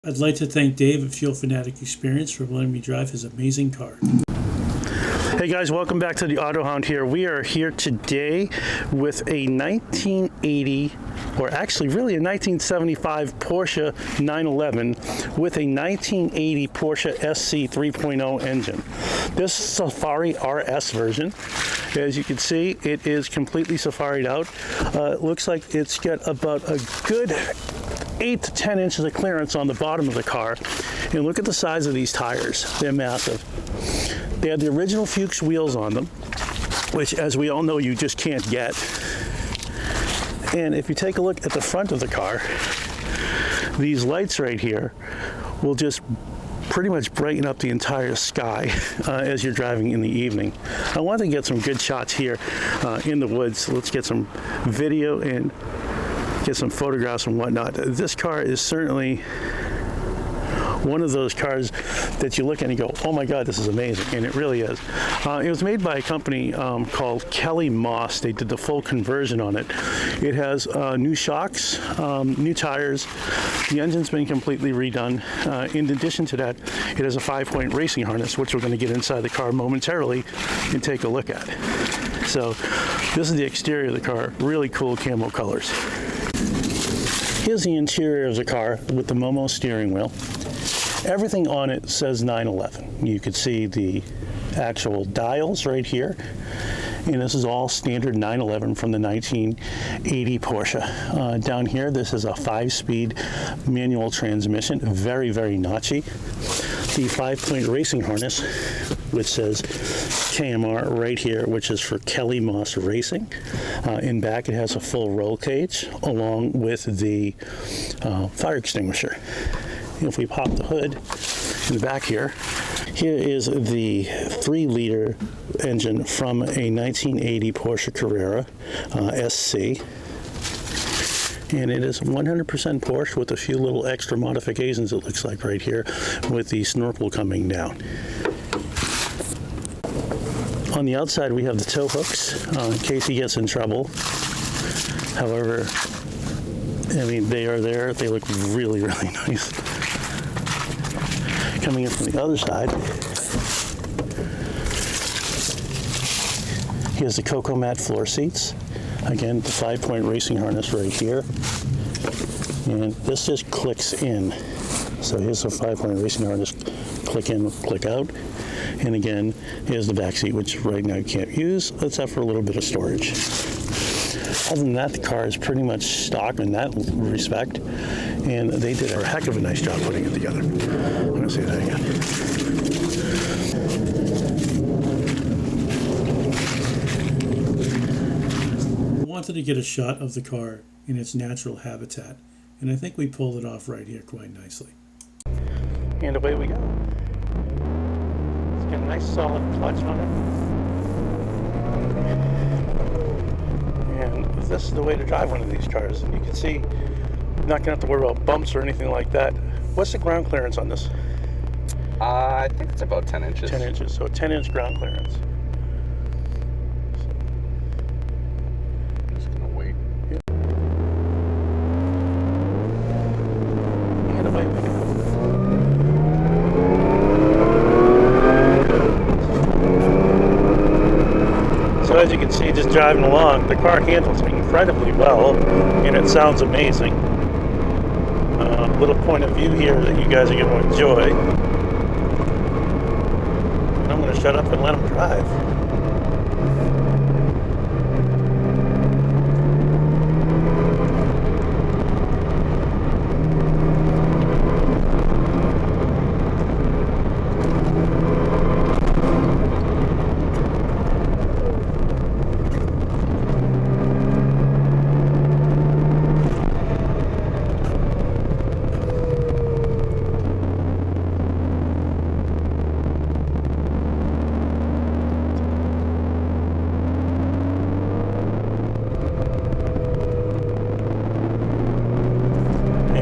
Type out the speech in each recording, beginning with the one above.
I'd like to thank Dave at Fuel Fanatic Experience for letting me drive his amazing car. Hey guys, welcome back to the Autohound here. We are here today with a 1980, or actually really a 1975 Porsche 911 with a 1980 Porsche SC 3.0 engine. This Safari RS version, as you can see, it is completely safaried out. It looks like it's got about a good 8 to 10 inches of clearance on the bottom of the car. And look at the size of these tires. They're massive. They had the original Fuchs wheels on them, which, as we all know, you just can't get. And if you take a look at the front of the car, these lights right here will just pretty much brighten up the entire sky as you're driving in the evening. I want to get some good shots here in the woods. Let's get some video and get some photographs and whatnot. This car is certainly one of those cars that you look at and you go, oh my God, this is amazing, and it really is. It was made by a company called Kelly Moss. They did the full conversion on it. It has new shocks, new tires. The engine's been completely redone. In addition to that, it has a 5-point racing harness, which we're going to get inside the car momentarily and take a look at. So this is the exterior of the car. Really cool camo colors. Here's the interior of the car with the Momo steering wheel. Everything on it says 911. You could see the actual dials right here. And this is all standard 911 from the 1980 Porsche. Down here, this is a 5-speed manual transmission, very, very notchy. The 5-point racing harness, which says KMR right here, which is for Kelly Moss Racing. In back, it has a full roll cage along with the fire extinguisher. If we pop the hood in the back here, here is the 3-liter engine from a 1980 Porsche Carrera SC. And it is 100% Porsche with a few little extra modifications, it looks like right here, with the snorkel coming down. On the outside, we have the tow hooks in case he gets in trouble. However, I mean, they are there. They look really, really nice. Coming in from the other side, here's the Cocoa Mat floor seats. Again, the 5-point racing harness right here. And this just clicks in. So here's the 5-point racing harness, click in, click out. And again, here's the back seat, which right now you can't use, except for a little bit of storage. Other than that, the car is pretty much stock in that respect, and they did a heck of a nice job putting it together. I'm going to say that again. I wanted to get a shot of the car in its natural habitat, and I think we pulled it off right here quite nicely. And away we go. It's got a nice solid clutch on it. And this is the way to drive one of these cars. And you can see, you're not going to have to worry about bumps or anything like that. What's the ground clearance on this? I think it's about 10 inches. 10 inches, so a 10-inch ground clearance. I'm just going to wait. And away we go. So as you can see, just driving along, the car handles incredibly well, and it sounds amazing. Little point of view here that you guys are going to enjoy. And I'm going to shut up and let them drive.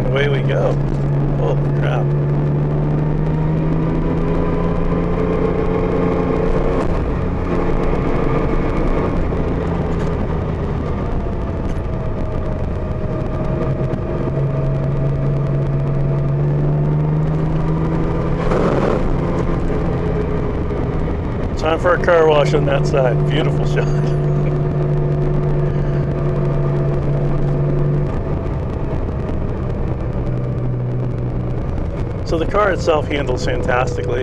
Away we go. Holy crap. Time for a car wash on that side. Beautiful shot. So the car itself handles fantastically.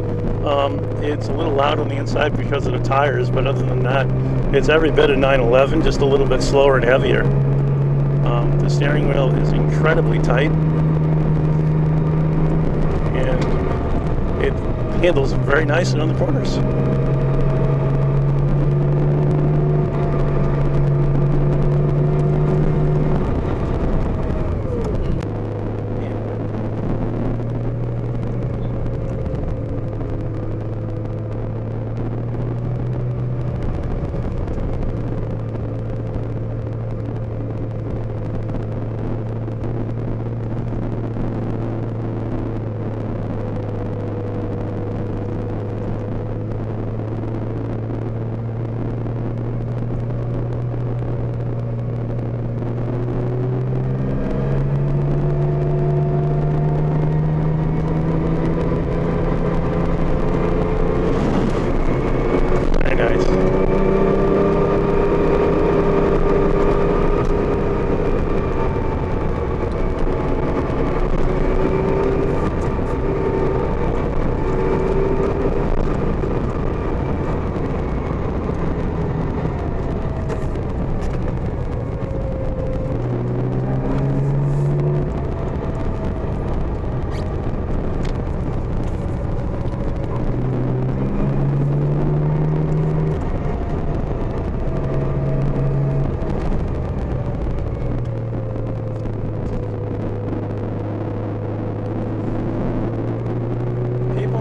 It's a little loud on the inside because of the tires, but other than that, it's every bit of 911, just a little bit slower and heavier. The steering wheel is incredibly tight, and it handles very nicely on the corners.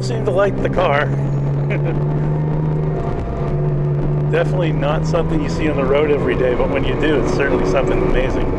Seem to like the car. Definitely not something you see on the road every day, but when you do, it's certainly something amazing.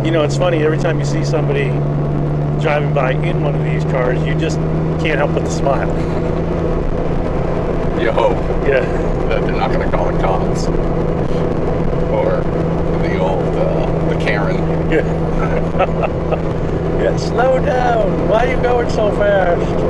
You know, it's funny, every time you see somebody driving by in one of these cars, you just can't help but to smile. You hope Yeah. that they're not going to call the cops. Or the old, the Karen. Yeah. Yeah, slow down. Why are you going so fast?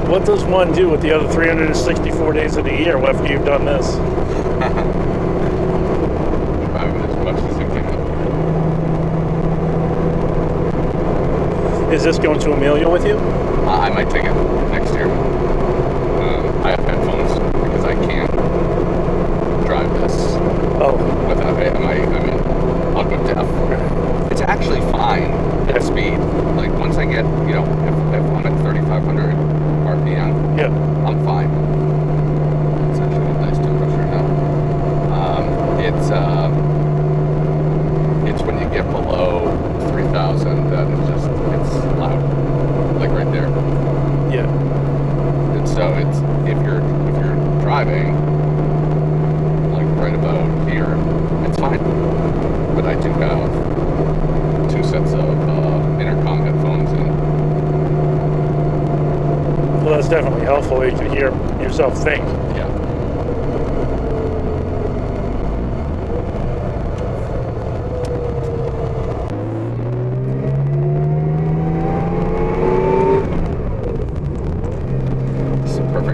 What does one do with the other 364 days of the year after you've done this? Driving as much as you can. Is this going to Amelia with you? I might take it next year. I have headphones because I can't drive this Oh, without it. I mean, I'll go deaf. It's actually fine at speed. Like, once I get, you know, if I'm at 3,500 RPM, yeah. I'm fine. It's actually a nice temperature now. It's when you get below 3,000 that it's loud, like right there. Yeah. And so it's if you're driving like right about here, it's fine. But I do have two sets of intercom headphones in. Well, that's definitely helpful. You can hear yourself think. Yeah.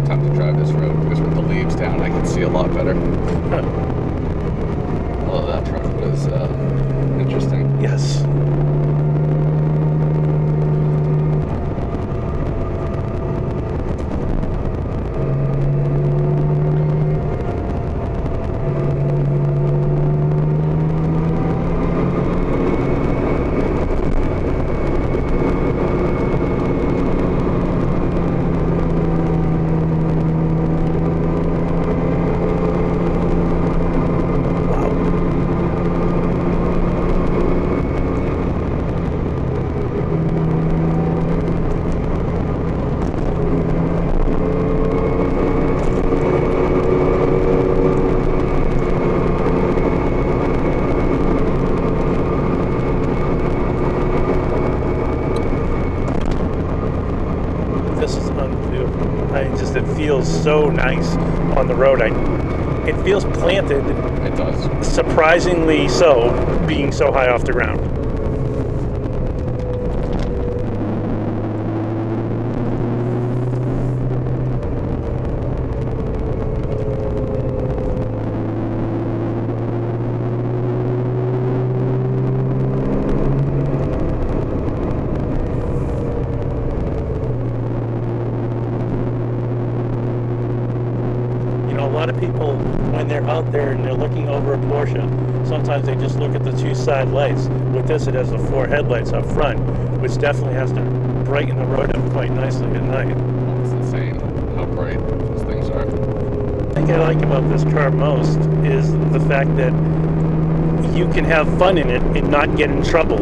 favorite time to drive this road because with the leaves down, I can see a lot better. Although that truck was interesting. Yes. This is unbelievable. It feels so nice on the road. It feels planted. It does. Surprisingly so, being so high off the ground. A lot of people, when they're out there and they're looking over a Porsche, sometimes they just look at the two side lights. With this, it has the four headlights up front, which definitely has to brighten the road up quite nicely at night. It's insane how bright those things are. The thing I like about this car most is the fact that you can have fun in it and not get in trouble,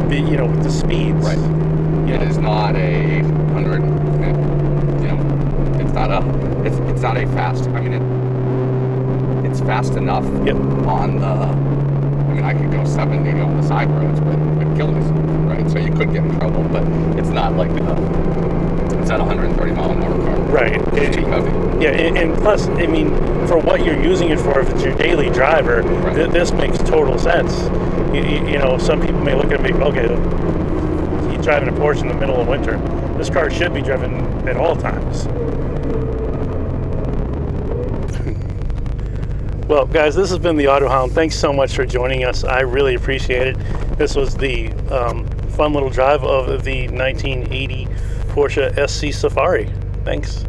with the speeds. Right. It is not a 100, it's not a fast, it's fast enough on the, I could go 70 on the side roads, but it would kill myself, right? So you could get in trouble, but it's not like it's not a 130 mile an hour car. Right. It's too heavy. Yeah, and plus, for what you're using it for, if it's your daily driver, right. This makes total sense. Some people may look at me, okay, he's driving a Porsche in the middle of winter. This car should be driven at all times. Well, guys, this has been the Autohound. Thanks so much for joining us. I really appreciate it. This was the fun little drive of the 1980 Porsche SC Safari. Thanks.